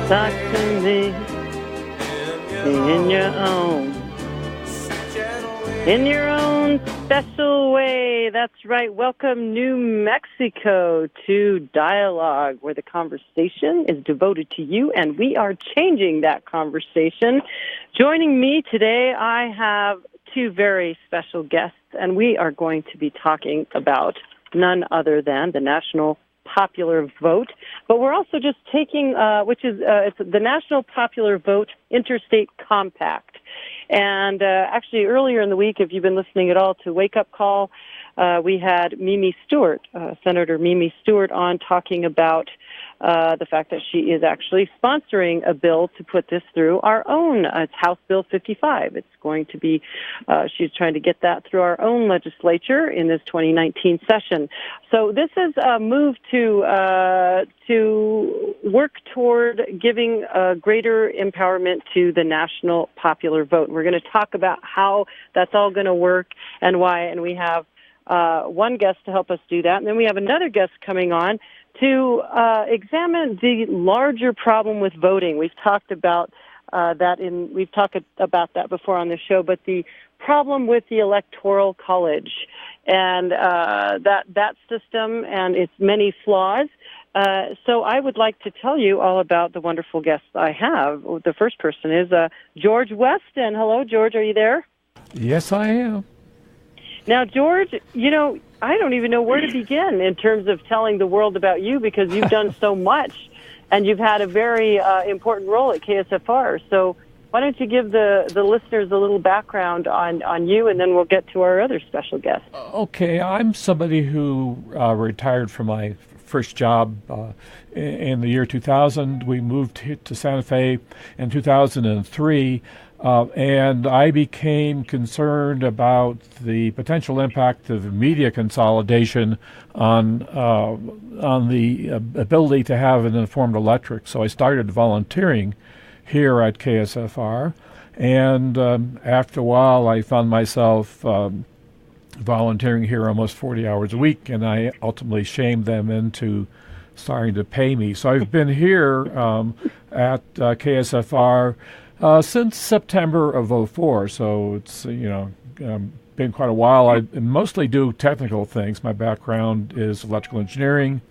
Talk to me in your own special way. That's right. Welcome, New Mexico, to Dialogue, where the conversation is devoted to you, and we are changing that conversation. Joining me today, I have two very special guests, and we are going to be talking about none other than the National Popular Vote, but we're also just taking, it's the National Popular Vote Interstate Compact. And actually, earlier in the week, if you've been listening at all to Wake Up Call, we had Mimi Stewart, Senator Mimi Stewart, on talking about the fact that she is actually sponsoring a bill to put this through our own. It's House Bill 55. It's going to be, she's trying to get that through our own legislature in this 2019 session. So this is a move to work toward giving greater empowerment to the national popular vote. We're going to talk about how that's all going to work and why, and we have one guest to help us do that, and then we have another guest coming on to examine the larger problem with voting. We've talked about that before on the show, but the problem with the Electoral College and that system and its many flaws. So I would like to tell you all about the wonderful guests I have. The first person is George Weston. Hello, George. Are you there? Yes, I am. Now, George, I don't even know where to begin in terms of telling the world about you, because you've done so much and you've had a very important role at KSFR. So why don't you give the listeners a little background on you, and then we'll get to our other special guest. Okay, I'm somebody who retired from my first job in the year 2000. We moved to Santa Fe in 2003. And I became concerned about the potential impact of media consolidation on the ability to have an informed electorate. So I started volunteering here at KSFR, and after a while I found myself volunteering here almost 40 hours a week, and I ultimately shamed them into starting to pay me. So I've been here at KSFR since September of 2004, so it's been quite a while. I mostly do technical things. My background is electrical engineering,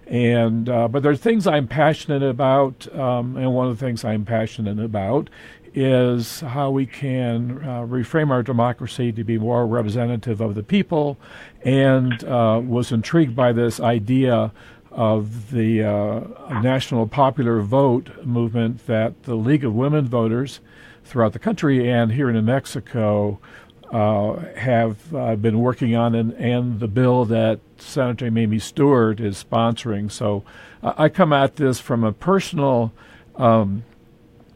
and but there are things I'm passionate about, and one of the things I'm passionate about is how we can reframe our democracy to be more representative of the people, and was intrigued by this idea of the national popular vote movement that the League of Women Voters throughout the country and here in New Mexico have been working on, and the bill that Senator Mimi Stewart is sponsoring. So I come at this from a personal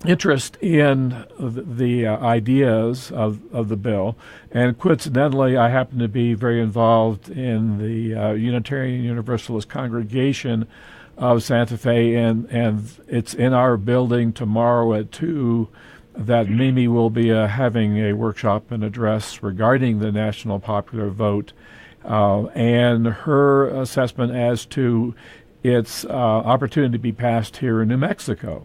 interest in the ideas of the bill, and coincidentally I happen to be very involved in the Unitarian Universalist Congregation of Santa Fe, and it's in our building tomorrow at 2 that Mimi will be having a workshop and address regarding the national popular vote and her assessment as to its opportunity to be passed here in New Mexico.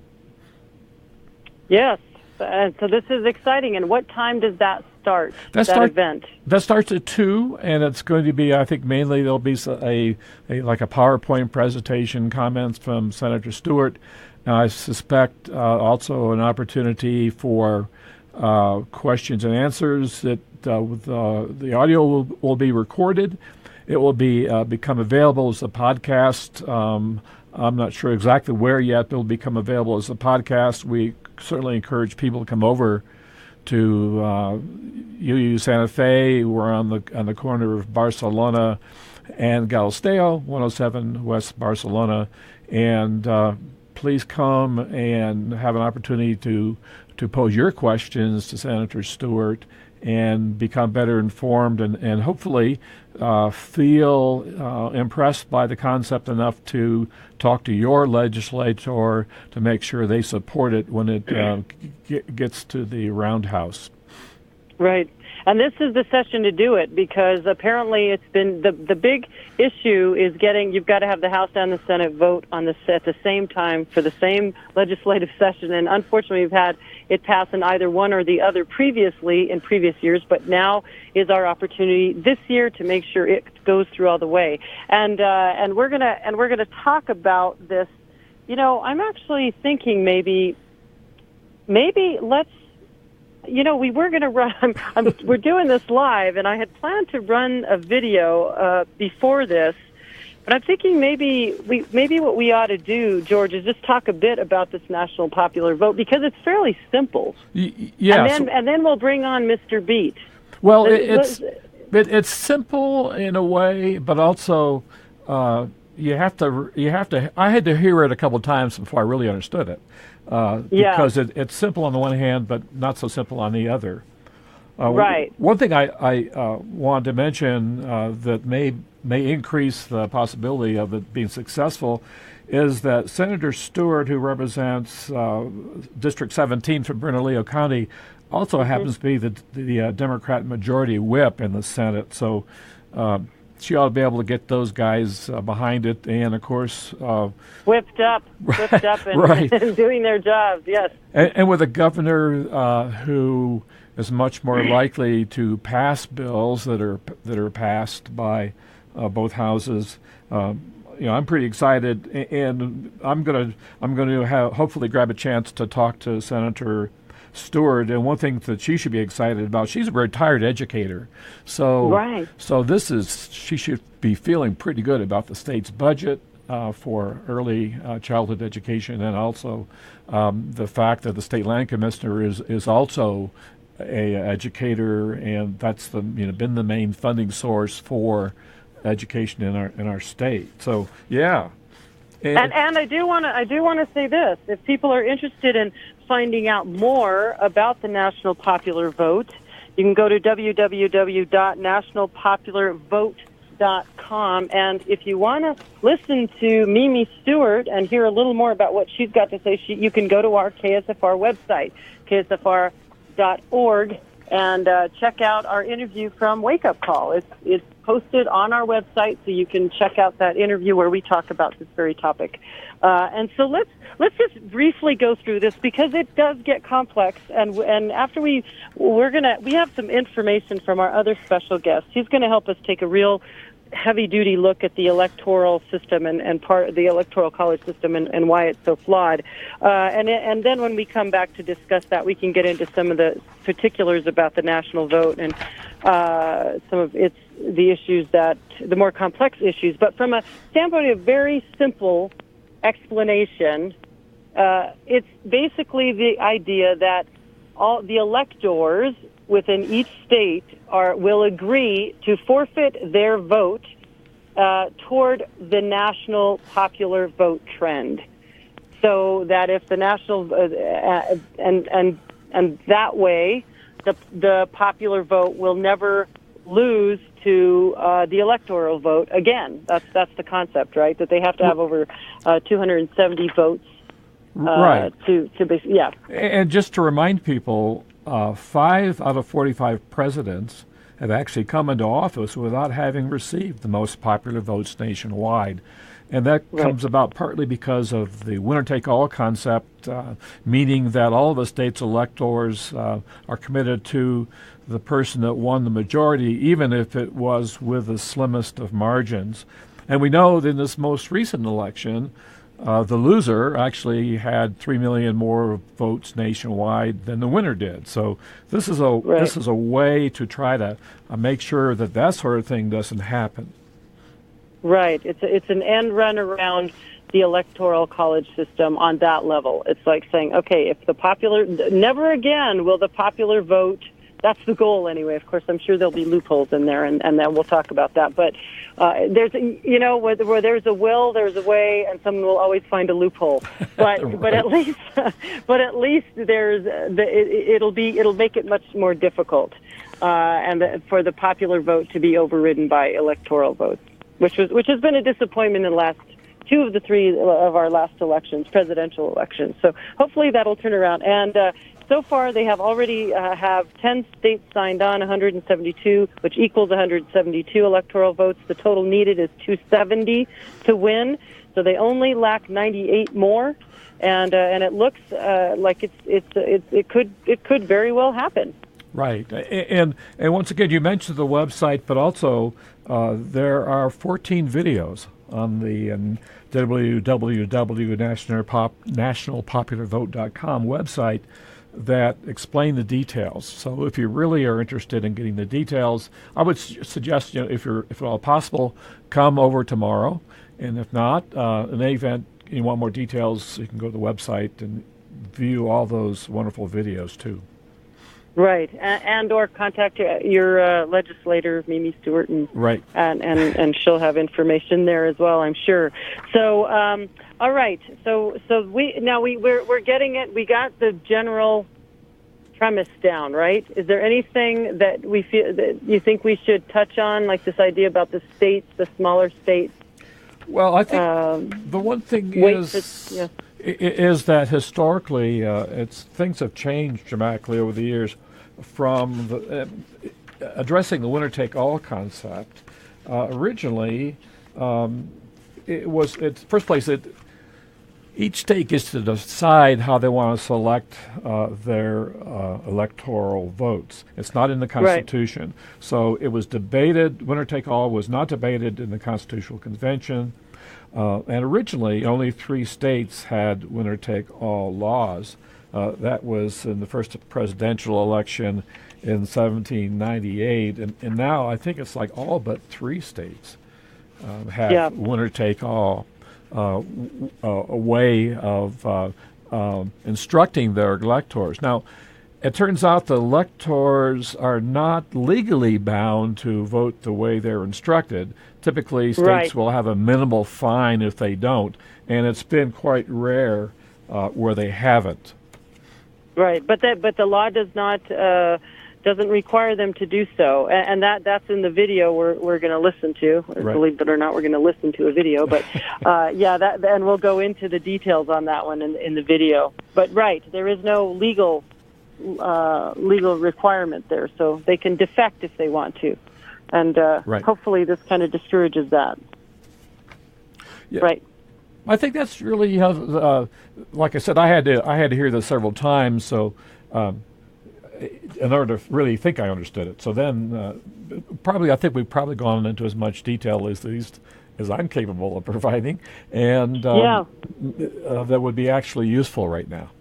Yes, and so this is exciting. And what time does that start, that event? That starts at 2, and it's going to be, I think, mainly there'll be a PowerPoint presentation, comments from Senator Stewart. I suspect also an opportunity for questions and answers. That the audio will be recorded. It will be become available as a podcast. I'm not sure exactly where yet, but it'll become available as a podcast. We certainly encourage people to come over to UU Santa Fe. We're on the corner of Barcelona and Galisteo, 107 West Barcelona, and please come and have an opportunity to pose your questions to Senator Stewart and become better informed, and hopefully feel impressed by the concept enough to talk to your legislator to make sure they support it when it gets to the roundhouse. Right. And this is the session to do it, because apparently it's been the big issue is you've got to have the House and the Senate vote on this at the same time for the same legislative session. And unfortunately, we've had it pass in either one or the other previously in previous years, but now is our opportunity this year to make sure it goes through all the way. And we're gonna talk about this. You know, I'm actually thinking maybe let's. You know, we were going to run. We're doing this live, and I had planned to run a video before this. But I'm thinking maybe what we ought to do, George, is just talk a bit about this national popular vote, because it's fairly simple. Yes. And then we'll bring on Mr. Beat. Well, it's simple in a way, but also you have to. I had to hear it a couple of times before I really understood it. Because it's simple on the one hand, but not so simple on the other. Right. One thing I wanted to mention that may increase the possibility of it being successful is that Senator Stewart, who represents District 17 from Bernalillo County, also happens to be the Democrat majority whip in the Senate. So she ought to be able to get those guys behind it, and of course whipped up and, right. and doing their jobs. Yes, and with a governor who is much more likely to pass bills that are passed by both houses. I'm pretty excited, and I'm going to hopefully grab a chance to talk to Senator Stewart, and one thing that she should be excited about, she's a retired educator. So right. So she should be feeling pretty good about the state's budget for early childhood education, and also the fact that the state land commissioner is also a educator, and that's been the main funding source for education in our state. So yeah. And I do want to say this: if people are interested in finding out more about the National Popular Vote, you can go to www.nationalpopularvote.com. And if you want to listen to Mimi Stewart and hear a little more about what she's got to say, you can go to our KSFR website, ksfr.org, and check out our interview from Wake Up Call. It's posted on our website, so you can check out that interview where we talk about this very topic. And so let's just briefly go through this, because it does get complex. And after we have some information from our other special guest. He's going to help us take a real heavy-duty look at the electoral system and part of the Electoral College system and why it's so flawed. And then when we come back to discuss that, we can get into some of the particulars about the national vote and some of the issues the more complex issues. But from a standpoint of very simple explanation, it's basically the idea that all the electors within each state will agree to forfeit their vote toward the national popular vote trend, so that if the national and that way the popular vote will never lose to the electoral vote again. That's the concept, right? That they have to have over 270 votes. Right. Yeah. And just to remind people, 5 out of 45 presidents have actually come into office without having received the most popular votes nationwide. And that comes about partly because of the winner-take-all concept, meaning that all of the state's electors are committed to the person that won the majority, even if it was with the slimmest of margins. And we know that in this most recent election, the loser actually had 3 million more votes nationwide than the winner did. So this is a way to try to make sure that sort of thing doesn't happen. Right. It's an end run around the Electoral College system on that level. It's like saying, okay, if never again will the popular vote. That's the goal anyway. Of course, I'm sure there'll be loopholes in there, and then we'll talk about that. But there's, where there's a will, there's a way, and someone will always find a loophole. But at least there's it'll make it much more difficult, and for the popular vote to be overridden by electoral votes, which has been a disappointment in the last 2 of the 3 of our last elections, presidential elections. So hopefully that'll turn around. And so far they have already have 10 states signed on, 172, which equals 172 electoral votes. The total needed is 270 to win, so they only lack 98 more, and it looks like it could very well happen. Right, and once again, you mentioned the website, but also there are 14 videos on the www.nationalpopularvote.com website that explain the details. So if you really are interested in getting the details, I would suggest, if at all possible, come over tomorrow. And if not, in any event, you want more details, you can go to the website and view all those wonderful videos too. Right, and or contact your legislator, Mimi Stewart, and right, and she'll have information there as well, I'm sure. So, all right, so we're getting it. We got the general premise down, right? Is there anything that we feel that you think we should touch on, like this idea about the states, the smaller states? Well, I think the one thing is that historically, things have changed dramatically over the years. From addressing the winner-take-all concept, originally, first place, each state gets to decide how they want to select their electoral votes. It's not in the Constitution. Right. So it was debated, winner-take-all was not debated in the Constitutional Convention. And originally, only 3 states had winner-take-all laws. That was in the first presidential election in 1798. And now I think it's like all but 3 states have winner-take-all. A way of instructing their electors. Now, it turns out the electors are not legally bound to vote the way they're instructed. Typically, states will have a minimal fine if they don't, and it's been quite rare where they haven't. Right, but the law doesn't require them to do so, and that's in the video we're going to listen to. Right. Believe it or not, we're going to listen to a video, but and we'll go into the details on that one in the video. But there is no legal requirement there, so they can defect if they want to, and hopefully this kind of discourages that. Yeah. Right. I think that's really like I said, I had to hear this several times, so. In order to really think I understood it. So then, I think we've probably gone into as much detail as I'm capable of providing, and that would be actually useful right now.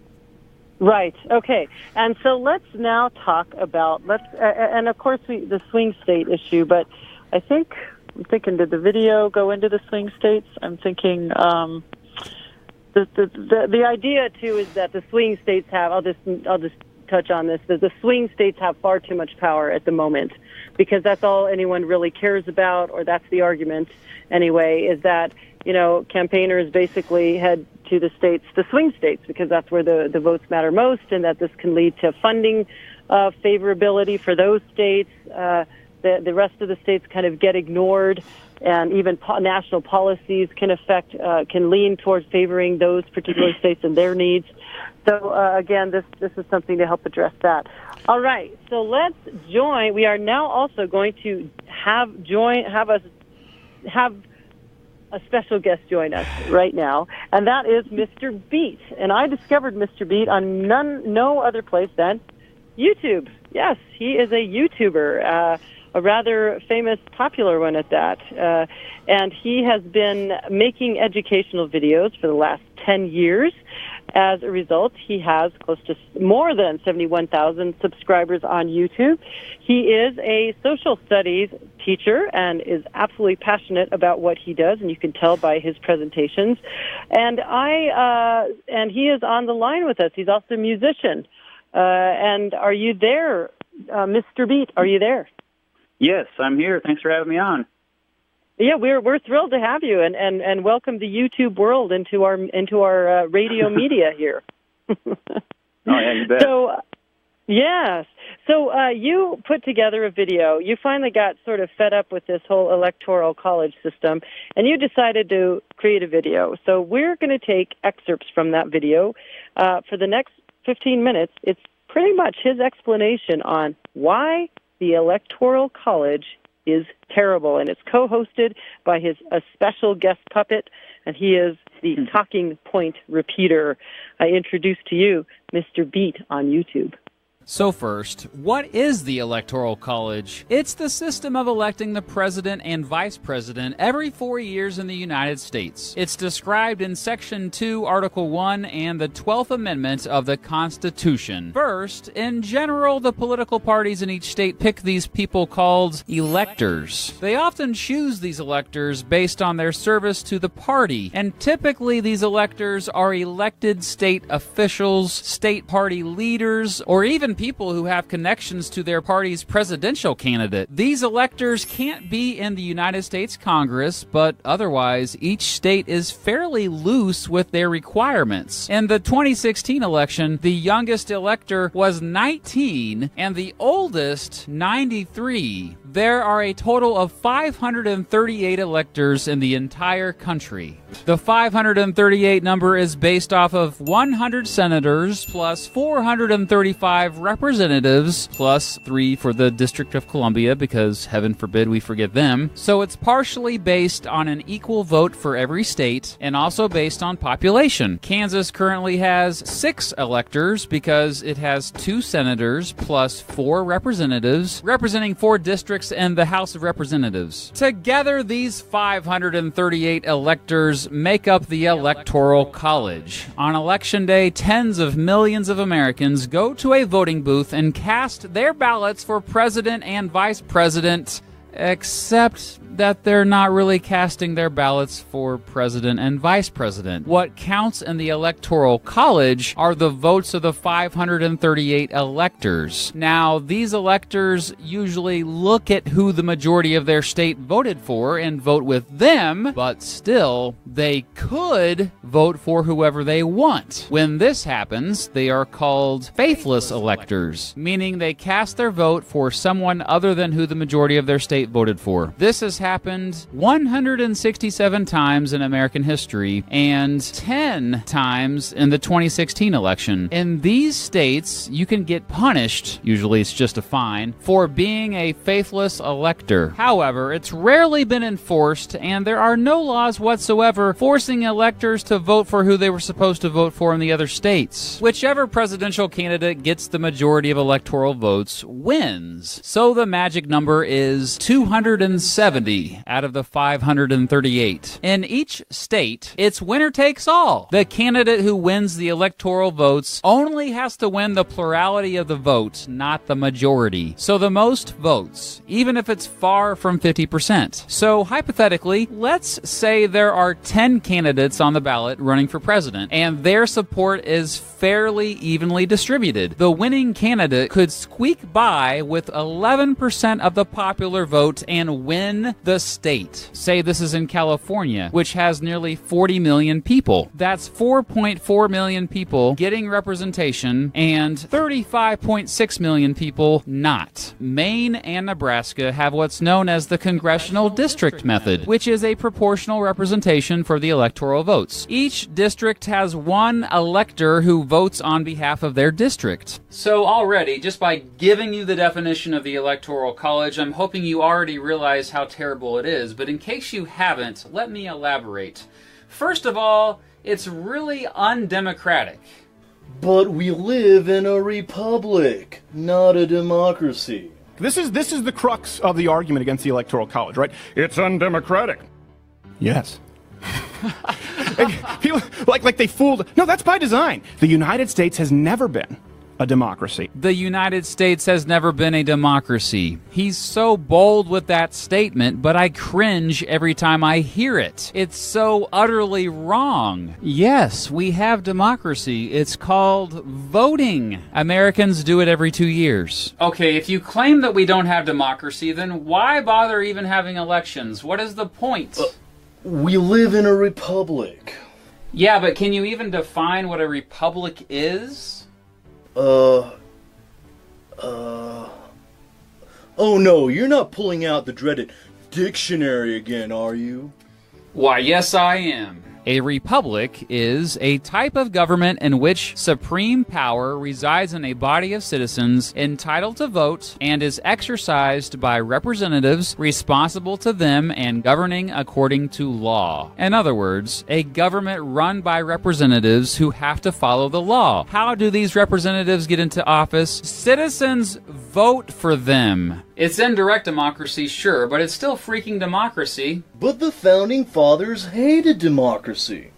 Right. Okay. And so let's now talk about and of course the swing state issue. But I'm thinking, did the video go into the swing states? I'm thinking. The idea too is that the swing states have. I'll just touch on this. The swing states have far too much power at the moment, because that's all anyone really cares about, or that's the argument anyway, is that campaigners basically head to the swing states, because that's where the votes matter most, and that this can lead to funding favorability for those states. The rest of the states kind of get ignored, and even national policies can lean towards favoring those particular states and their needs. So again, this is something to help address that. All right, so let's join. We are now also going to have a special guest join us right now, and that is Mr. Beat. And I discovered Mr. Beat on no other place than YouTube. Yes, he is a YouTuber, a rather famous, popular one at that. And he has been making educational videos for the last 10 years. As a result, he has close to more than 71,000 subscribers on YouTube. He is a social studies teacher and is absolutely passionate about what he does, and you can tell by his presentations. And he is on the line with us. He's also a musician. And are you there, Mr. Beat? Are you there? Yes, I'm here. Thanks for having me on. Yeah, we're thrilled to have you, and welcome the YouTube world into our radio media here. Oh yeah, you bet. So, yes. So you put together a video. You finally got sort of fed up with this whole Electoral College system, and you decided to create a video. So we're going to take excerpts from that video for the next 15 minutes. It's pretty much his explanation on why the Electoral College is terrible, and it's co-hosted by a special guest puppet, and he is the talking point repeater. I introduce to you Mr. Beat on YouTube. So first, what is the Electoral College? It's the system of electing the president and vice president every 4 years in the United States. It's described in Section 2, Article 1, and the 12th Amendment of the Constitution. First, in general, the political parties in each state pick these people called electors. They often choose these electors based on their service to the party, and typically these electors are elected state officials, state party leaders, or even people who have connections to their party's presidential candidate. These electors can't be in the United States Congress, but otherwise, each state is fairly loose with their requirements. In the 2016 election, the youngest elector was 19 and the oldest 93. There are a total of 538 electors in the entire country. The 538 number is based off of 100 senators plus 435 representatives plus 3 for the District of Columbia, because heaven forbid we forget them. So it's partially based on an equal vote for every state and also based on population. Kansas currently has 6 electors because it has 2 senators plus 4 representatives representing 4 districts and the House of Representatives. Together, these 538 electors make up the Electoral College. On Election Day, tens of millions of Americans go to a voting booth and cast their ballots for president and vice president, except that they're not really casting their ballots for president and vice president. What counts in the Electoral College are the votes of the 538 electors. Now, these electors usually look at who the majority of their state voted for and vote with them, but still, they could vote for whoever they want. When this happens, they are called faithless electors, meaning they cast their vote for someone other than who the majority of their state voted for. This is happened 167 times in American history and 10 times in the 2016 election. In these states, you can get punished, usually it's just a fine, for being a faithless elector. However, it's rarely been enforced, and there are no laws whatsoever forcing electors to vote for who they were supposed to vote for in the other states. Whichever presidential candidate gets the majority of electoral votes wins. So the magic number is 270 out of the 538. In each state, it's winner takes all. The candidate who wins the electoral votes only has to win the plurality of the vote, not the majority. So the most votes, even if it's far from 50%. So hypothetically, let's say there are 10 candidates on the ballot running for president, and their support is fairly evenly distributed. The winning candidate could squeak by with 11% of the popular vote and win the state. Say this is in California, which has nearly 40 million people. That's 4.4 million people getting representation and 35.6 million people not. Maine and Nebraska have what's known as the congressional district method, which is a proportional representation for the electoral votes. Each district has one elector who votes on behalf of their district. So already, just by giving you the definition of the Electoral College, I'm hoping you already realize how terrible it is, but in case you haven't, let me elaborate. First of all, it's really undemocratic. But we live in a republic, not a democracy. This is the crux of the argument against the Electoral College, right? It's undemocratic. Yes. People, like they fooled. No, that's by design. The United States has never been a democracy. The United States has never been a democracy. He's so bold with that statement, but I cringe every time I hear it. It's so utterly wrong. Yes, we have democracy. It's called voting. Americans do it every 2 years. Okay, if you claim that we don't have democracy, then why bother even having elections? What is the point? We live in a republic. Yeah, but can you even define what a republic is? Oh no, you're not pulling out the dreaded dictionary again, are you? Why, yes I am. A republic is a type of government in which supreme power resides in a body of citizens entitled to vote and is exercised by representatives responsible to them and governing according to law. In other words, a government run by representatives who have to follow the law. How do these representatives get into office? Citizens vote for them. It's indirect democracy, sure, but it's still freaking democracy. But the Founding Fathers hated democracy.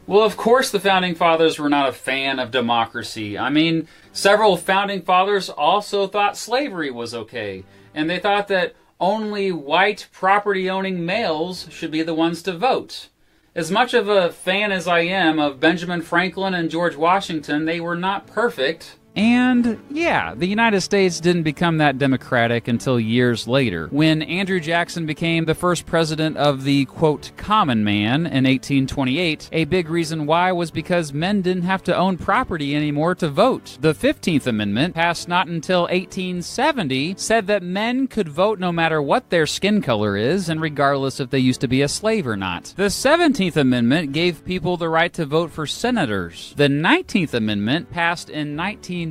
Well, of course the Founding Fathers were not a fan of democracy. I mean, several Founding Fathers also thought slavery was okay, and they thought that only white property-owning males should be the ones to vote. As much of a fan as I am of Benjamin Franklin and George Washington, they were not perfect. And, yeah, the United States didn't become that democratic until years later, when Andrew Jackson became the first president of the, quote, common man in 1828. A big reason why was because men didn't have to own property anymore to vote. The 15th Amendment, passed not until 1870, said that men could vote no matter what their skin color is, and regardless if they used to be a slave or not. The 17th Amendment gave people the right to vote for senators. The 19th Amendment, passed in 1920,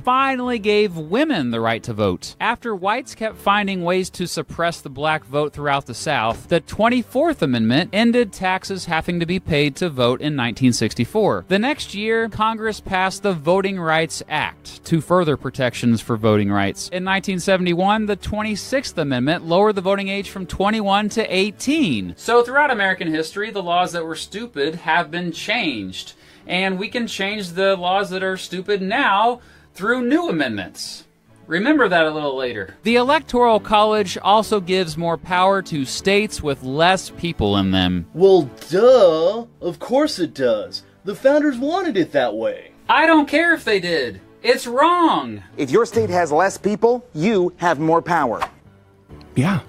finally gave women the right to vote. After whites kept finding ways to suppress the black vote throughout the South, the 24th Amendment ended taxes having to be paid to vote in 1964. The next year, Congress passed the Voting Rights Act to further protections for voting rights. In 1971, the 26th Amendment lowered the voting age from 21 to 18. So throughout American history, the laws that were stupid have been changed. And we can change the laws that are stupid now through new amendments. Remember that a little later. The Electoral College also gives more power to states with less people in them. Well, duh. Of course it does. The founders wanted it that way. I don't care if they did. It's wrong. If your state has less people, you have more power. Yeah.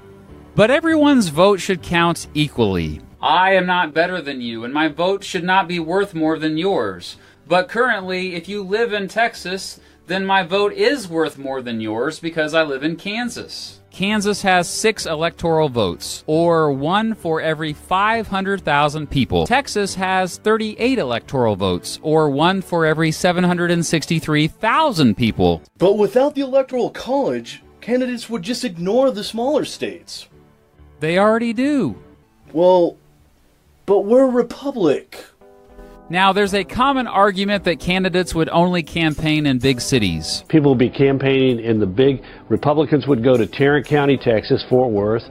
But everyone's vote should count equally. I am not better than you, and my vote should not be worth more than yours. But currently, if you live in Texas, then my vote is worth more than yours because I live in Kansas. Kansas has 6 electoral votes, or 1 for every 500,000 people. Texas has 38 electoral votes, or 1 for every 763,000 people. But without the Electoral College, candidates would just ignore the smaller states. They already do. Well, but we're a republic. Now, there's a common argument that candidates would only campaign in big cities. People would be campaigning in the big, Republicans would go to Tarrant County, Texas, Fort Worth,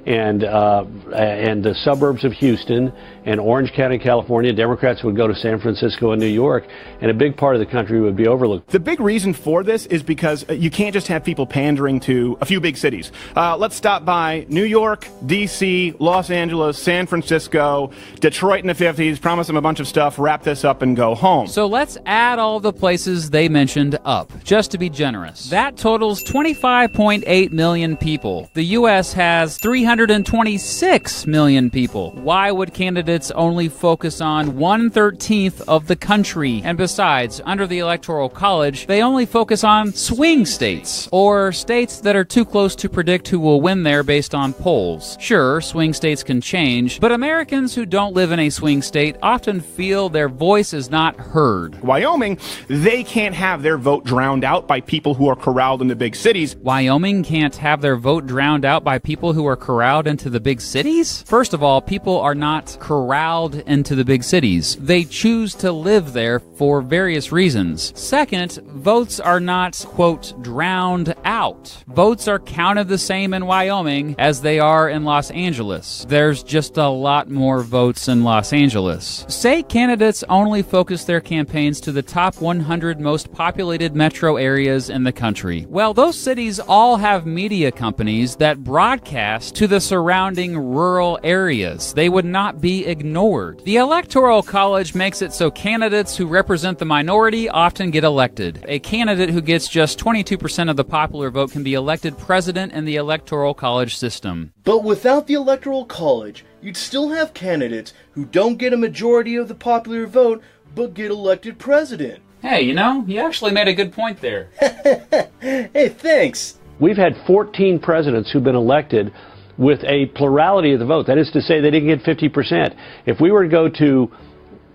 and the suburbs of Houston and Orange County, California. Democrats would go to San Francisco and New York, and a big part of the country would be overlooked. The big reason for this is because you can't just have people pandering to a few big cities. Let's stop by New York, D.C., Los Angeles, San Francisco, Detroit in the 50s, promise them a bunch of stuff, wrap this up, and go home. So let's add all the places they mentioned up, just to be generous. That totals 25.8 million people. The U.S. has 326 million people. Why would candidates only focus on 1/13 of the country? And besides, under the Electoral College, they only focus on swing states, or states that are too close to predict who will win there based on polls. Sure, swing states can change, but Americans who don't live in a swing state often feel their voice is not heard. Wyoming, they can't have their vote drowned out by people who are corralled in the big cities. Wyoming can't have their vote drowned out by people who are corralled into the big cities? First of all, people are not corralled into the big cities. They choose to live there for various reasons. Second, votes are not, quote, drowned out. Votes are counted the same in Wyoming as they are in Los Angeles. There's just a lot more votes in Los Angeles. Say candidates only focus their campaigns to the top 100 most populated metro areas in the country. Well, those cities all have media companies that broadcast to the surrounding rural areas. They would not be ignored. The Electoral College makes it so candidates who represent the minority often get elected. A candidate who gets just 22% of the popular vote can be elected president in the Electoral College system. But without the Electoral College, you'd still have candidates who don't get a majority of the popular vote, but get elected president. Hey, you actually made a good point there. Hey, thanks. We've had 14 presidents who've been elected with a plurality of the vote. That is to say, they didn't get 50%. If we were to go to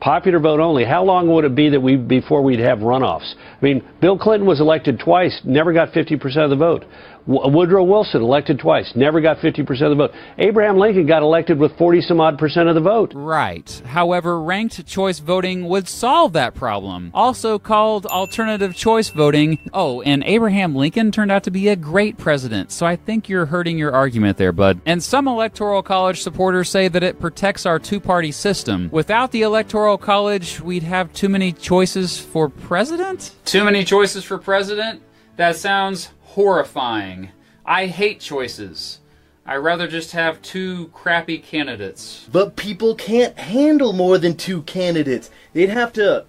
popular vote only, how long would it be that before we'd have runoffs? I mean, Bill Clinton was elected twice, never got 50% of the vote. Woodrow Wilson elected twice, never got 50% of the vote. Abraham Lincoln got elected with 40-some-odd% of the vote. Right. However, ranked choice voting would solve that problem, also called alternative choice voting. Oh, and Abraham Lincoln turned out to be a great president, so I think you're hurting your argument there, bud. And some Electoral College supporters say that it protects our two-party system. Without the Electoral College, we'd have too many choices for president? Too many choices for president? That sounds horrifying. I hate choices. I'd rather just have two crappy candidates. But people can't handle more than two candidates. They'd have to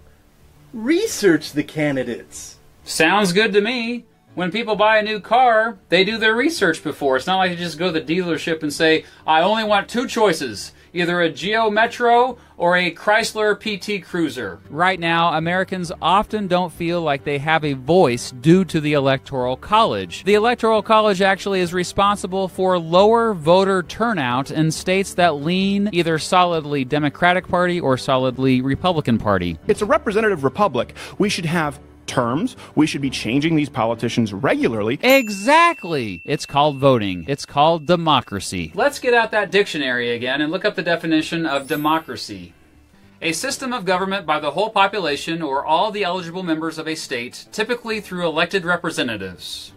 research the candidates. Sounds good to me. When people buy a new car, they do their research before. It's not like you just go to the dealership and say, I only want two choices. Either a Geo Metro or a Chrysler PT Cruiser. Right now, Americans often don't feel like they have a voice due to the Electoral College. The Electoral College actually is responsible for lower voter turnout in states that lean either solidly Democratic Party or solidly Republican Party. It's a representative republic. We should have terms. We should be changing these politicians regularly. Exactly. It's called voting. It's called democracy. Let's get out that dictionary again and look up the definition of democracy. A system of government by the whole population or all the eligible members of a state, typically through elected representatives.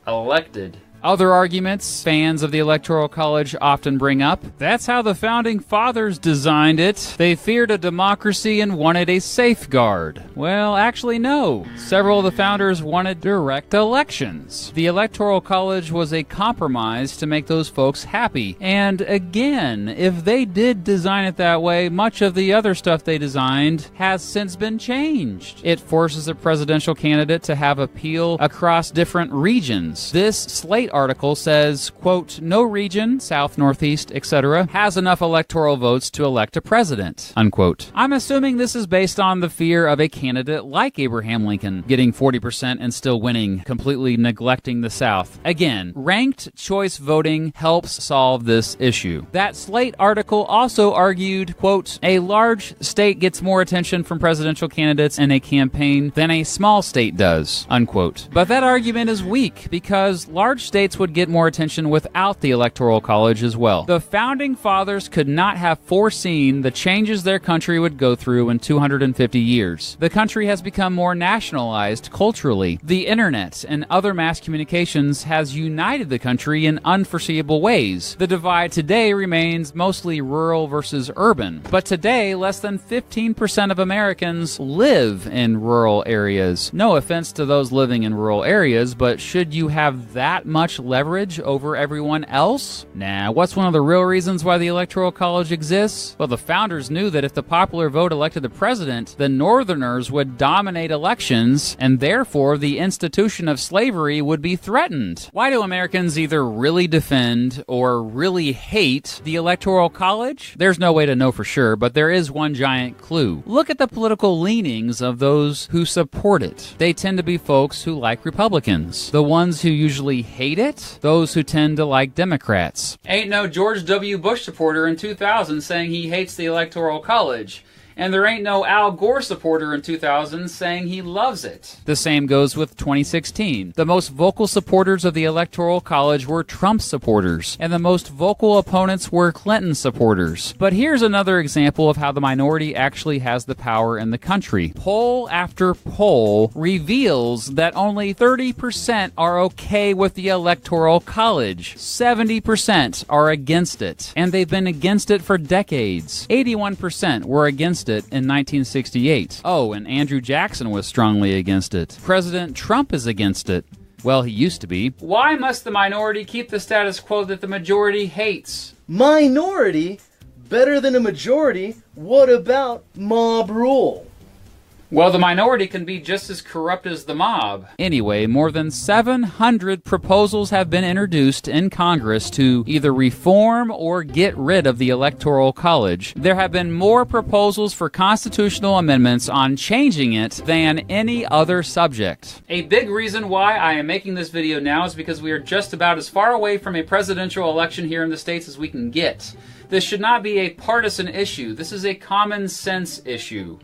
Elected. Other arguments fans of the Electoral College often bring up: that's how the Founding Fathers designed it. They feared a democracy and wanted a safeguard. Well, actually, no. Several of the founders wanted direct elections. The Electoral College was a compromise to make those folks happy. And again, if they did design it that way, much of the other stuff they designed has since been changed. It forces a presidential candidate to have appeal across different regions. This Slate article says, quote, no region, south, northeast, etc., has enough electoral votes to elect a president, unquote. I'm assuming this is based on the fear of a candidate like Abraham Lincoln getting 40% and still winning, completely neglecting the South. Again, ranked choice voting helps solve this issue. That Slate article also argued, quote, a large state gets more attention from presidential candidates in a campaign than a small state does, unquote. But that argument is weak because large states would get more attention without the Electoral College as well. The Founding Fathers could not have foreseen the changes their country would go through in 250 years. The country has become more nationalized culturally. The internet and other mass communications has united the country in unforeseeable ways. The divide today remains mostly rural versus urban. But today, less than 15% of Americans live in rural areas. No offense to those living in rural areas, but should you have that much leverage over everyone else? Nah, what's one of the real reasons why the Electoral College exists? Well, the founders knew that if the popular vote elected the president, the Northerners would dominate elections, and therefore the institution of slavery would be threatened. Why do Americans either really defend or really hate the Electoral College? There's no way to know for sure, but there is one giant clue. Look at the political leanings of those who support it. They tend to be folks who like Republicans. The ones who usually hate it, those who tend to like Democrats. Ain't no George W. Bush supporter in 2000 saying he hates the Electoral College. And there ain't no Al Gore supporter in 2000 saying he loves it. The same goes with 2016. The most vocal supporters of the Electoral College were Trump supporters, and the most vocal opponents were Clinton supporters. But here's another example of how the minority actually has the power in the country. Poll after poll reveals that only 30% are okay with the Electoral College. 70% are against it, and they've been against it for decades. 81% were against it in 1968. Oh, and Andrew Jackson was strongly against it. President Trump is against it. Well, he used to be. Why must the minority keep the status quo that the majority hates? Minority? Better than a majority? What about mob rule? Well, the minority can be just as corrupt as the mob. Anyway, more than 700 proposals have been introduced in Congress to either reform or get rid of the Electoral College. There have been more proposals for constitutional amendments on changing it than any other subject. A big reason why I am making this video now is because we are just about as far away from a presidential election here in the States as we can get. This should not be a partisan issue. This is a common sense issue.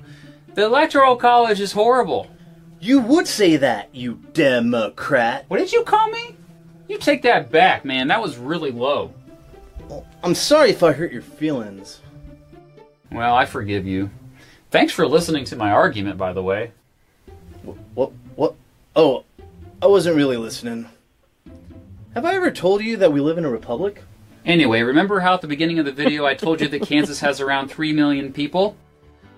The Electoral College is horrible. You would say that, you Democrat. What did you call me? You take that back, man. That was really low. Well, I'm sorry if I hurt your feelings. Well, I forgive you. Thanks for listening to my argument, by the way. What? Oh, I wasn't really listening. Have I ever told you that we live in a republic? Anyway, remember how at the beginning of the video I told you that Kansas has around 3 million people?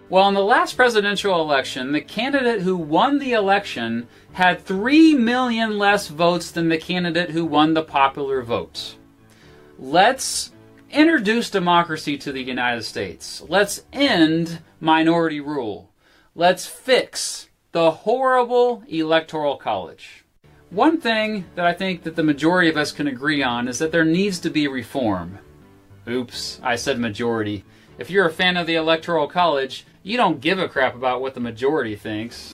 Well, in the last presidential election, the candidate who won the election had 3 million less votes than the candidate who won the popular vote. Let's introduce democracy to the United States. Let's end minority rule. Let's fix the horrible Electoral College. One thing that I think that the majority of us can agree on is that there needs to be reform. Oops, I said majority. If you're a fan of the Electoral College, you don't give a crap about what the majority thinks.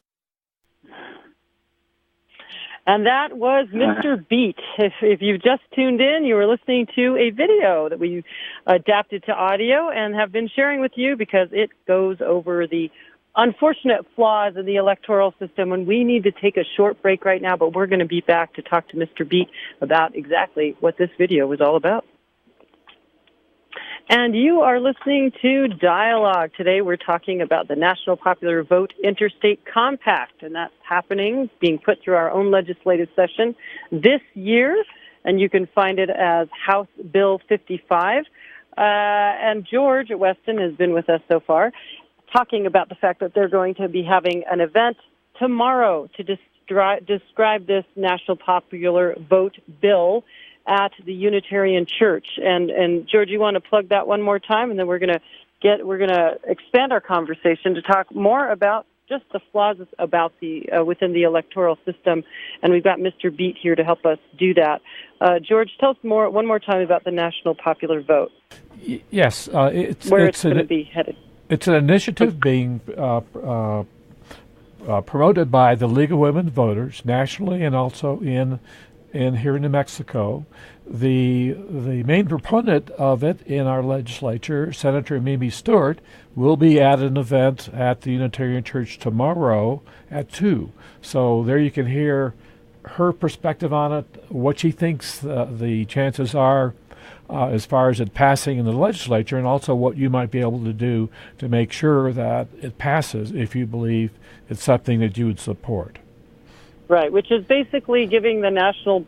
And that was Mr. Beat. If you've just tuned in, you were listening to a video that we adapted to audio and have been sharing with you because it goes over the unfortunate flaws in the electoral system. And we need to take a short break right now, but we're going to be back to talk to Mr. Beat about exactly what this video was all about. And you are listening to Dialogue. Today we're talking about the National Popular Vote Interstate Compact, and that's happening, being put through our own legislative session this year, and you can find it as House Bill 55. And George at Weston has been with us so far, talking about the fact that they're going to be having an event tomorrow to describe this National Popular Vote Bill at the Unitarian Church. And George, you want to plug that one more time, and then we're going to expand our conversation to talk more about just the flaws about the within the electoral system. And we've got Mr. Beat here to help us do that. George, tell us one more time about the National Popular Vote. Yes, it's going to be headed. It's an initiative being promoted by the League of Women Voters nationally and also in here in New Mexico. The main proponent of it in our legislature, Senator Mimi Stewart, will be at an event at the Unitarian Church tomorrow at 2. So there you can hear her perspective on it, what she thinks the chances are as far as it passing in the legislature, and also what you might be able to do to make sure that it passes if you believe it's something that you would support. Right, which is basically giving the national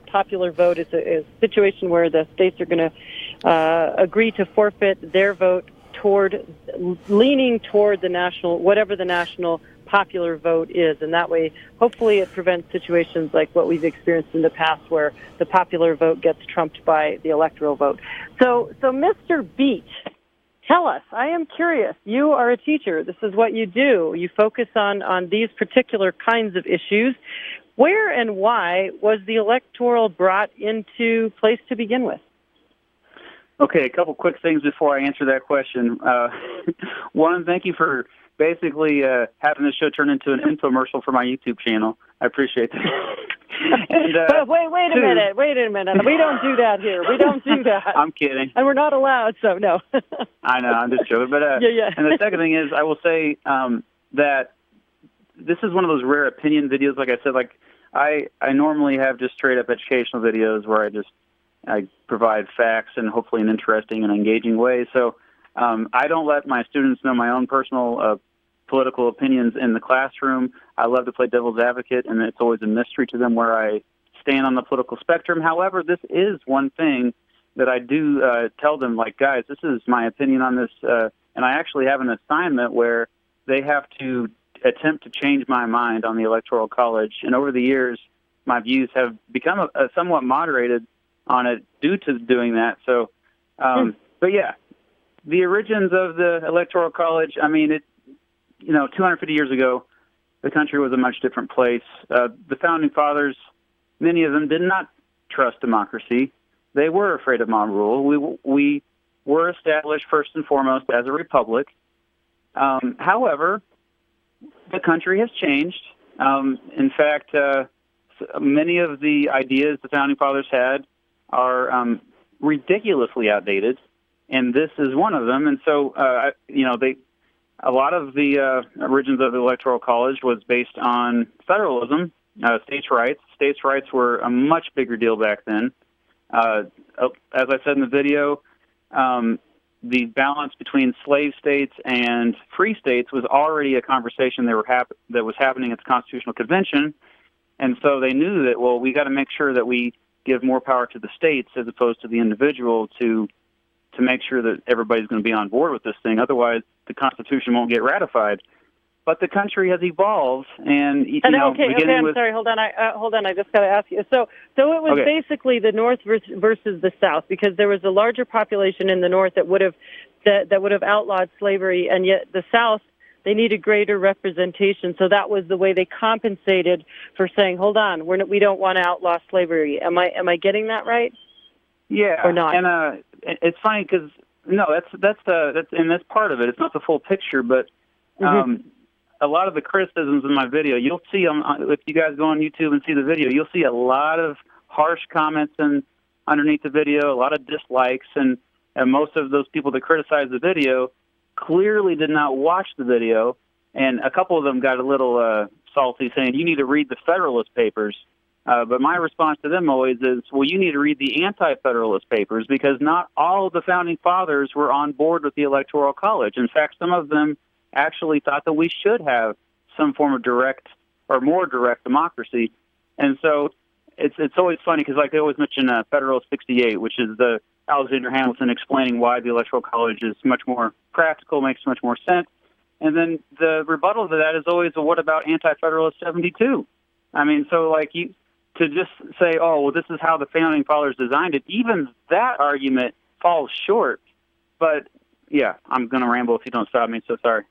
popular vote. It's a situation where the states are going to agree to forfeit their vote leaning toward the national, whatever the national popular vote is. And that way, hopefully it prevents situations like what we've experienced in the past where the popular vote gets trumped by the electoral vote. So Mr. Beat, tell us, I am curious. You are a teacher. This is what you do. You focus on these particular kinds of issues. Where and why was the electoral brought into place to begin with? Okay, a couple quick things before I answer that question. One, thank you for basically having this show turn into an infomercial for my YouTube channel. I appreciate that. And, but wait a minute. We don't do that here. We don't do that. I'm kidding. And we're not allowed, so no. I know, I'm just joking. But yeah. And the second thing is, I will say that this is one of those rare opinion videos. Like I said, I normally have just straight up educational videos where I provide facts in hopefully an interesting and engaging way. So I don't let my students know my own personal political opinions in the classroom. I love to play devil's advocate, and it's always a mystery to them where I stand on the political spectrum. However, this is one thing that I do tell them, like, guys, this is my opinion on this, and I actually have an assignment where they have to attempt to change my mind on the Electoral College. And over the years, my views have become somewhat moderated on it due to doing that. So, but yeah, the origins of the Electoral College, I mean, 250 years ago, the country was a much different place. The founding fathers, many of them did not trust democracy. They were afraid of mob rule. We were established first and foremost as a republic. However, the country has changed. In fact, many of the ideas the founding fathers had are ridiculously outdated, and this is one of them. And so, a lot of the origins of the Electoral College was based on federalism, states' rights. States' rights were a much bigger deal back then. As I said in the video, the balance between slave states and free states was already a conversation that was happening at the Constitutional Convention, and so they knew that, well, we got to make sure that we give more power to the states as opposed to the individual to make sure that everybody's going to be on board with this thing. Otherwise, the Constitution won't get ratified. But the country has evolved, and I'm sorry. Hold on. I just got to ask you. So it was basically the North versus the South, because there was a larger population in the North that would have outlawed slavery, and yet the South, they needed greater representation. So that was the way they compensated for saying, "Hold on, we don't want to outlaw slavery." Am I getting that right? Yeah, or not? And it's funny because that's part of it. It's not the full picture, but. A lot of the criticisms in my video, you'll see them, if you guys go on YouTube and see the video, you'll see a lot of harsh comments underneath the video, a lot of dislikes, and most of those people that criticize the video clearly did not watch the video, and a couple of them got a little salty, saying, you need to read the Federalist Papers. But my response to them always is, well, you need to read the Anti-Federalist Papers, because not all of the Founding Fathers were on board with the Electoral College. In fact, some of them actually thought that we should have some form of direct or more direct democracy. And so it's always funny because, like, they always mention Federalist 68, which is the Alexander Hamilton explaining why the Electoral College is much more practical, makes much more sense. And then the rebuttal to that is always, well, what about Anti-Federalist 72? I mean, so, like, to just say, oh, well, this is how the Founding Fathers designed it, even that argument falls short. But, yeah, I'm going to ramble if you don't stop me, so sorry.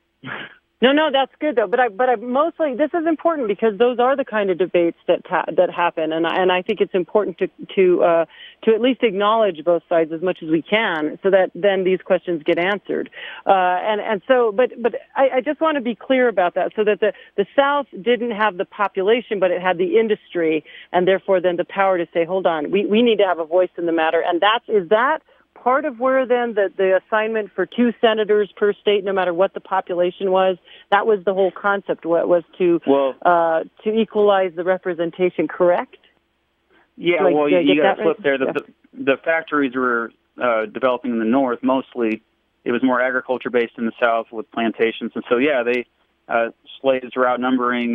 No, that's good though. But I mostly, this is important because those are the kind of debates that happen, and I think it's important to at least acknowledge both sides as much as we can, so that then these questions get answered. But I just want to be clear about that, so that the South didn't have the population, but it had the industry, and therefore then the power to say, hold on, we need to have a voice in the matter, and is that part of where then the assignment for 2 senators per state, no matter what the population was, that was the whole concept, was to equalize the representation, correct? Yeah, you got to flip there. The factories were developing in the North mostly. It was more agriculture-based in the South with plantations. And so, slaves were outnumbering,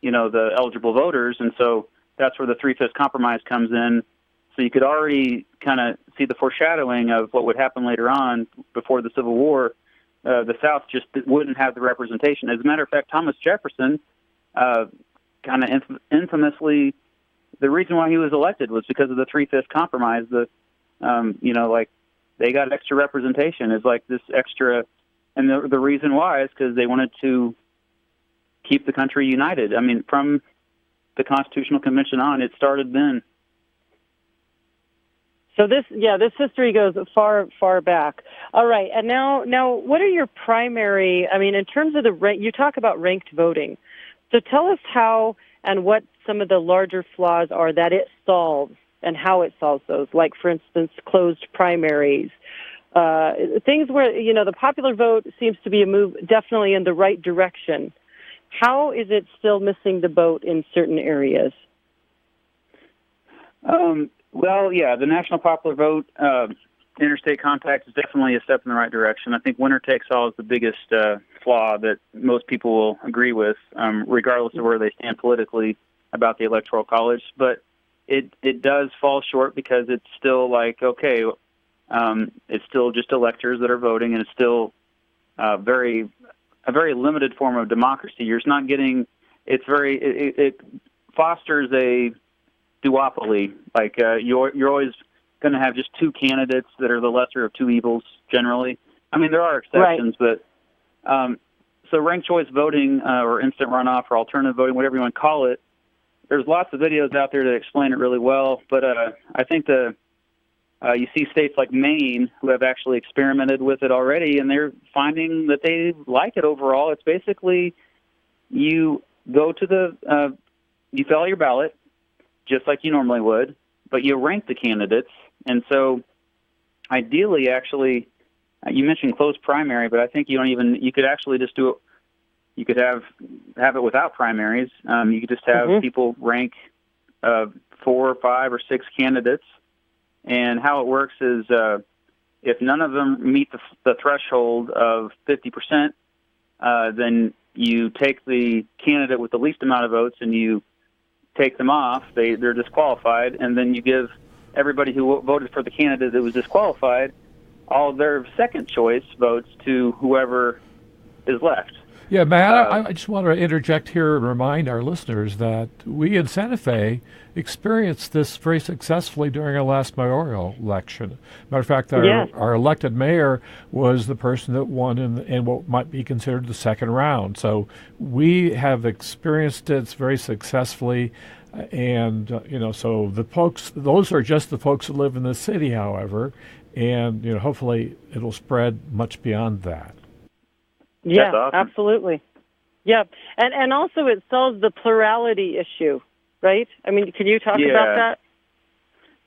the eligible voters. And so that's where the 3/5 compromise comes in. So you could already kind of see the foreshadowing of what would happen later on before the Civil War. The South just wouldn't have the representation. As a matter of fact, Thomas Jefferson, kind of infamously, the reason why he was elected was because of the 3/5 compromise. They got extra representation. It's like this extra, and the reason why is because they wanted to keep the country united. I mean, from the Constitutional Convention on, it started then. So this history goes far, far back. All right, and now, what are your primary? I mean, in terms of you talk about ranked voting. So tell us how and what some of the larger flaws are that it solves, and how it solves those. Like, for instance, closed primaries, things where the popular vote seems to be a move definitely in the right direction. How is it still missing the boat in certain areas? Well, yeah, the national popular vote, interstate compact is definitely a step in the right direction. I think winner takes all is the biggest flaw that most people will agree with, regardless of where they stand politically about the Electoral College. But it does fall short because it's still like, okay, it's still just electors that are voting, and it's still a very limited form of democracy. You're not getting. It fosters a duopoly. Like you're always going to have just 2 candidates that are the lesser of 2 evils generally. I mean, there are exceptions, right. But so ranked choice voting or instant runoff or alternative voting, whatever you want to call it, there's lots of videos out there that explain it really well. But I think you see states like Maine who have actually experimented with it already, and they're finding that they like it overall. It's basically you go to you fill out your ballot just like you normally would, but you rank the candidates. And so ideally, actually, you mentioned closed primary, but I think you could actually just do it. You could have it without primaries. You could just have people rank 4 or 5 or 6 candidates. And how it works is if none of them meet the threshold of 50%, then you take the candidate with the least amount of votes and you take them off. They're disqualified, and then you give everybody who voted for the candidate that was disqualified all of their second choice votes to whoever is left. Yeah, Matt, I just want to interject here and remind our listeners that we in Santa Fe experienced this very successfully during our last mayoral election. Matter of fact, our elected mayor was the person that won in what might be considered the second round. So we have experienced it very successfully. And, so the folks, those are just the folks that live in the city, however, and, hopefully it'll spread much beyond that. Yeah, awesome. Absolutely. Yeah, and also it solves the plurality issue, right? I mean, can you talk about that?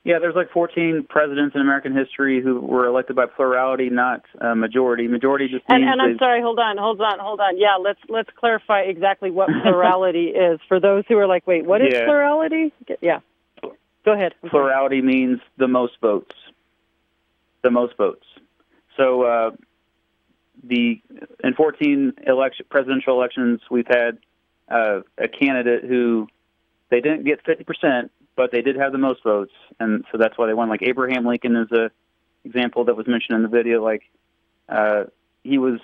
Yeah, there's like 14 presidents in American history who were elected by plurality, not majority. Majority just means... And I'm sorry, hold on. Yeah, let's clarify exactly what plurality is for those who are like, wait, what is plurality? Yeah, go ahead. Plurality means the most votes. The most votes. So... in 14 presidential elections, we've had a candidate who they didn't get 50%, but they did have the most votes, and so that's why they won. Like Abraham Lincoln is a example that was mentioned in the video. Like he was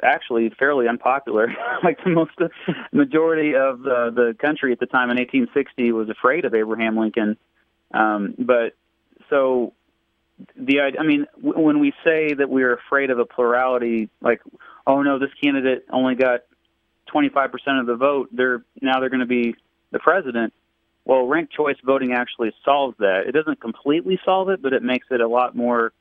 actually fairly unpopular. Like the majority of the country at the time in 1860 was afraid of Abraham Lincoln. But so. When we say that we're afraid of a plurality, like, oh no, this candidate only got 25% of the vote, they're going to be the president. Well, ranked choice voting actually solves that. It doesn't completely solve it, but it makes it a lot more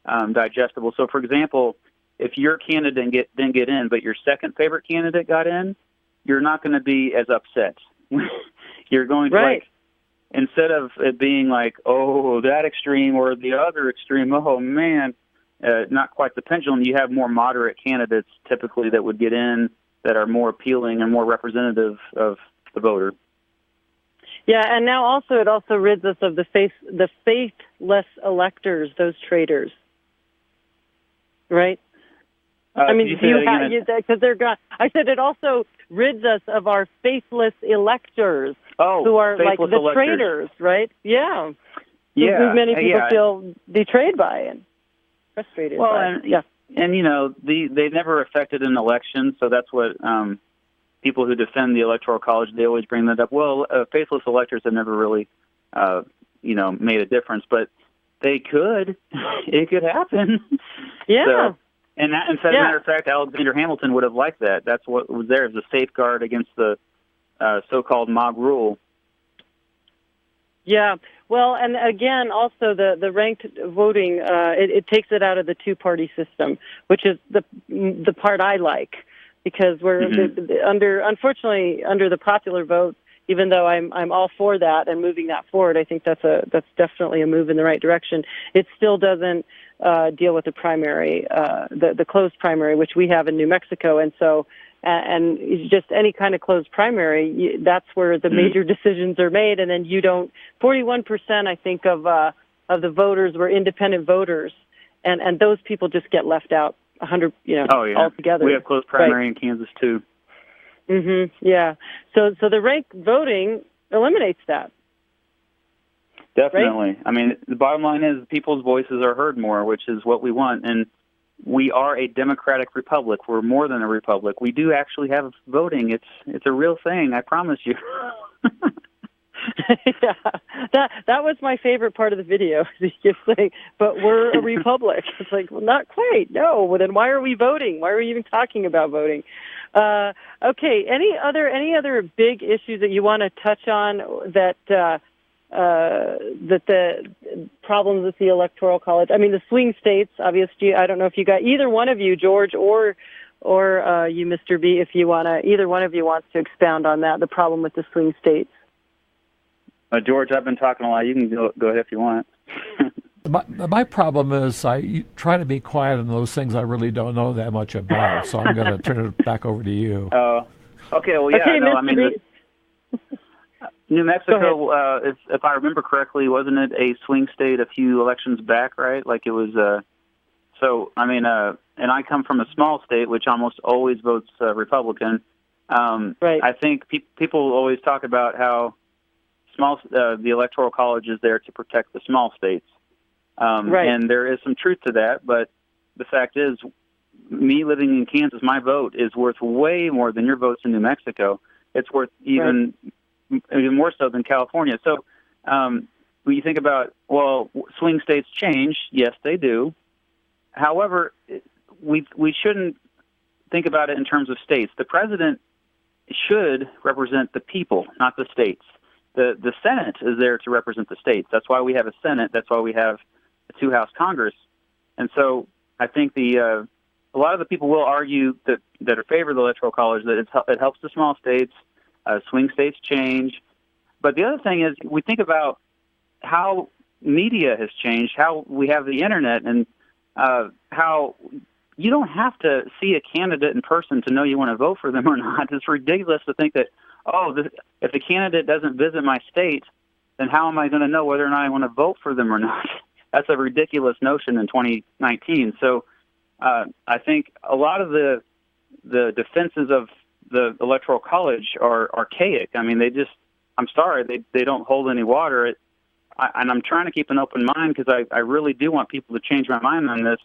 digestible. So, for example, if your candidate didn't get in, but your second favorite candidate got in, you're not going to be as upset. You're going to instead of it being like, oh, that extreme or the other extreme, oh, man, not quite the pendulum, you have more moderate candidates typically that would get in that are more appealing and more representative of the voter. Yeah, and now also it also rids us of the faithless electors, those traitors, right? Because they're gone. I said it also rids us of our faithless electors, who are like the electors. Traitors, right? Yeah. Who many people feel betrayed by and frustrated by. They never affected an election, so that's what people who defend the Electoral College, they always bring that up. Well, faithless electors have never really, made a difference, but they could. It could happen. Yeah. So, and that, as a matter of fact, Alexander Hamilton would have liked that. That's what was there as a safeguard against the so-called mob rule. Yeah. Well, and again, also the ranked voting, it takes it out of the two-party system, which is the part I like, because we're unfortunately under the popular vote. Even though I'm all for that and moving that forward, I think that's definitely a move in the right direction. It still doesn't deal with the primary, the closed primary, which we have in New Mexico, and so and just any kind of closed primary, that's where the major decisions are made, and then you don't. 41%, I think, of the voters were independent voters, and those people just get left out 100, altogether. We have closed primary in Kansas too. Yeah. So the ranked voting eliminates that. Definitely. Right? I mean, the bottom line is people's voices are heard more, which is what we want. And we are a democratic republic. We're more than a republic. We do actually have voting. It's a real thing. I promise you. Yeah, that was my favorite part of the video. You're saying, but we're a republic. It's like, well, not quite. No. Well, then why are we voting? Why are we even talking about voting? Okay. Any other big issues that you want to touch on that the problems with the Electoral College? I mean, the swing states. Obviously, I don't know if you got either one of you, George, or you, Mr. B, if you want to. Either one of you wants to expound on that. The problem with the swing states. George, I've been talking a lot. You can go ahead if you want. My problem is I try to be quiet on those things I really don't know that much about, so I'm going to turn it back over to you. Oh, okay. Well, yeah, okay, no, I mean, New Mexico, if I remember correctly, wasn't it a swing state a few elections back, right? Like it was, so, I mean, and I come from a small state, which almost always votes Republican. Right. I think people always talk about how the Electoral College is there to protect the small states. Right. And there is some truth to that, but the fact is, me living in Kansas, my vote is worth way more than your votes in New Mexico. It's worth even more so than California. So when you think about, well, swing states change, yes, they do. However, we shouldn't think about it in terms of states. The president should represent the people, not the states. The Senate is there to represent the states. That's why we have a Senate. That's why we have a two-house Congress. And so I think a lot of the people will argue that are favor of the Electoral College that it helps the small states, swing states change. But the other thing is we think about how media has changed, how we have the Internet, and how you don't have to see a candidate in person to know you want to vote for them or not. It's ridiculous to think that, if the candidate doesn't visit my state, then how am I going to know whether or not I want to vote for them or not? That's a ridiculous notion in 2019. So I think a lot of the defenses of the Electoral College are archaic. I mean, I'm sorry, they don't hold any water. And I'm trying to keep an open mind because I really do want people to change my mind on this.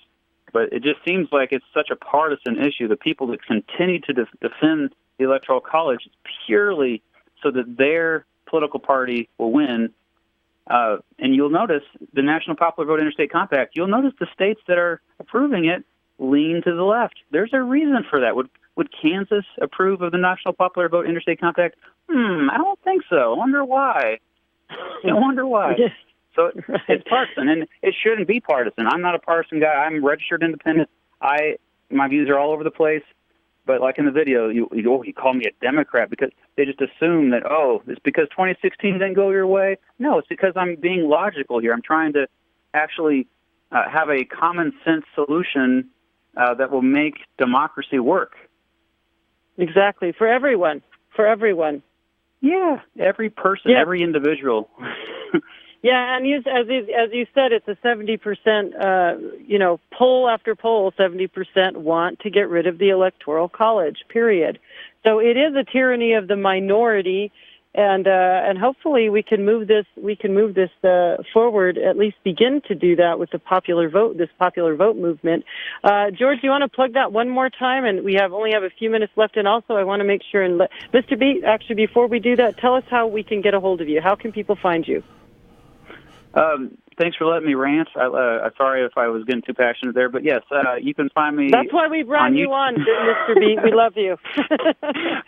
But it just seems like it's such a partisan issue. The people that continue to defend the Electoral College purely so that their political party will win. And you'll notice the National Popular Vote Interstate Compact, you'll notice the states that are approving it lean to the left. There's a reason for that. Would Kansas approve of the National Popular Vote Interstate Compact? I don't think so. I wonder why. So it's partisan, and it shouldn't be partisan. I'm not a partisan guy. I'm registered independent. My views are all over the place. But like in the video, you call me a Democrat because they just assume that, it's because 2016 didn't go your way. No, it's because I'm being logical here. I'm trying to actually have a common sense solution that will make democracy work. Exactly. For everyone. Yeah, every person, every individual. Yeah, and as you said, it's a 70%, poll after poll, 70% want to get rid of the Electoral College, period. So it is a tyranny of the minority, and hopefully we can move this forward, at least begin to do that with the popular vote, this popular vote movement. George, you want to plug that one more time? And we only have a few minutes left, and also I want to make sure, and Mr. B, actually, before we do that, tell us how we can get a hold of you. How can people find you? Thanks for letting me rant. I'm sorry if I was getting too passionate there, but yes, you can find me. That's why we brought you on, Mr. B. We love you. All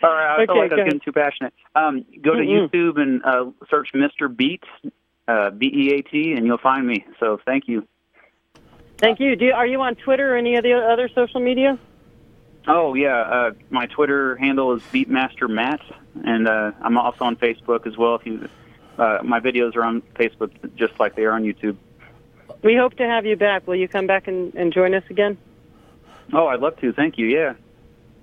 right, I felt like I was getting too passionate. Go to YouTube and search Mr. Beat, B-E-A-T, and you'll find me. So thank you. Thank you. Are you on Twitter or any of the other social media? Oh, yeah. My Twitter handle is BeatmasterMatt, and I'm also on Facebook as well. My videos are on Facebook just like they are on YouTube. We hope to have you back. Will you come back and join us again? Oh, I'd love to. Thank you. Yeah.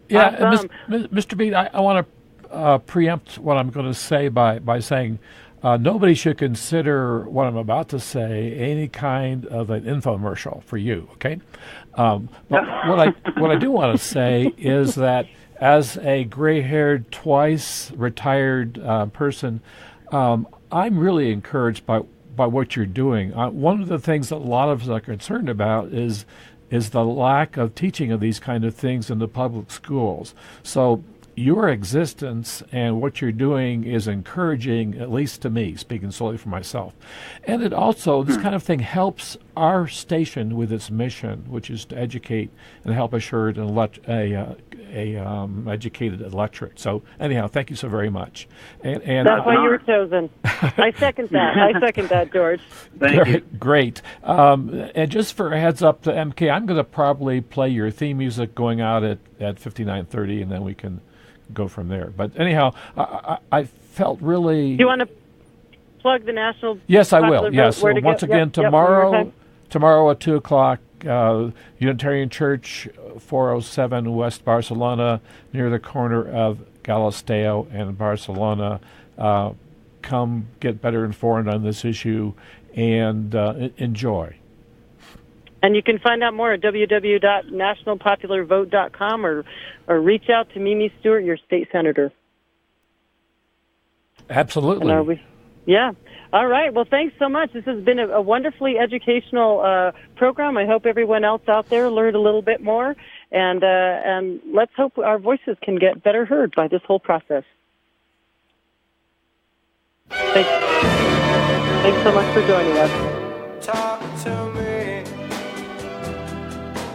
Yeah, awesome. Mr. Beat, I want to preempt what I'm going to say by saying nobody should consider what I'm about to say any kind of an infomercial for you, okay? But what I do want to say is that as a gray-haired, twice retired person, I'm really encouraged by what you're doing. One of the things that a lot of us are concerned about is the lack of teaching of these kind of things in the public schools. So your existence and what you're doing is encouraging, at least to me, speaking solely for myself. And it also, this kind of thing helps our station with its mission, which is to educate and help assure an educated electorate. So anyhow, thank you so very much. And that's why you were chosen. I second that. I second that, George. Thank you. Great. And just for a heads up to MK, I'm going to probably play your theme music going out at 59:30, and then we can go from there. But anyhow, I felt really... Do you want to plug the national... Yes, I will. vote? Yes. Where to Once get- again, yep, one more time. tomorrow at 2 o'clock, Unitarian Church, 407 West Barcelona, near the corner of Galisteo and Barcelona. Come get better informed on this issue and enjoy. And you can find out more at www.nationalpopularvote.com or reach out to Mimi Stewart, your state senator. Absolutely. Yeah. All right. Well, thanks so much. This has been a wonderfully educational program. I hope everyone else out there learned a little bit more. And let's hope our voices can get better heard by this whole process. Thanks so much for joining us. Talk to me.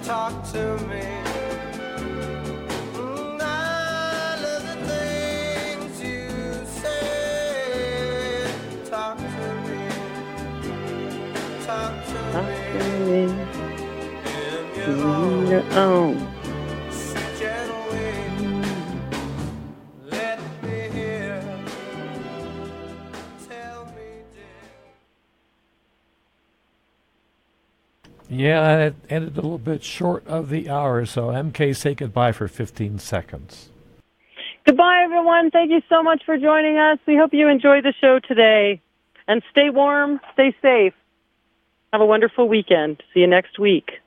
Talk to me. I love the things you say. Talk to me. Talk to me. In your own. Sweet gentle way. Let me hear. Tell me, dear. Yeah, it ended a little bit short of the hour, so MK, say goodbye for 15 seconds. Goodbye, everyone. Thank you so much for joining us. We hope you enjoyed the show today. And stay warm, stay safe. Have a wonderful weekend. See you next week.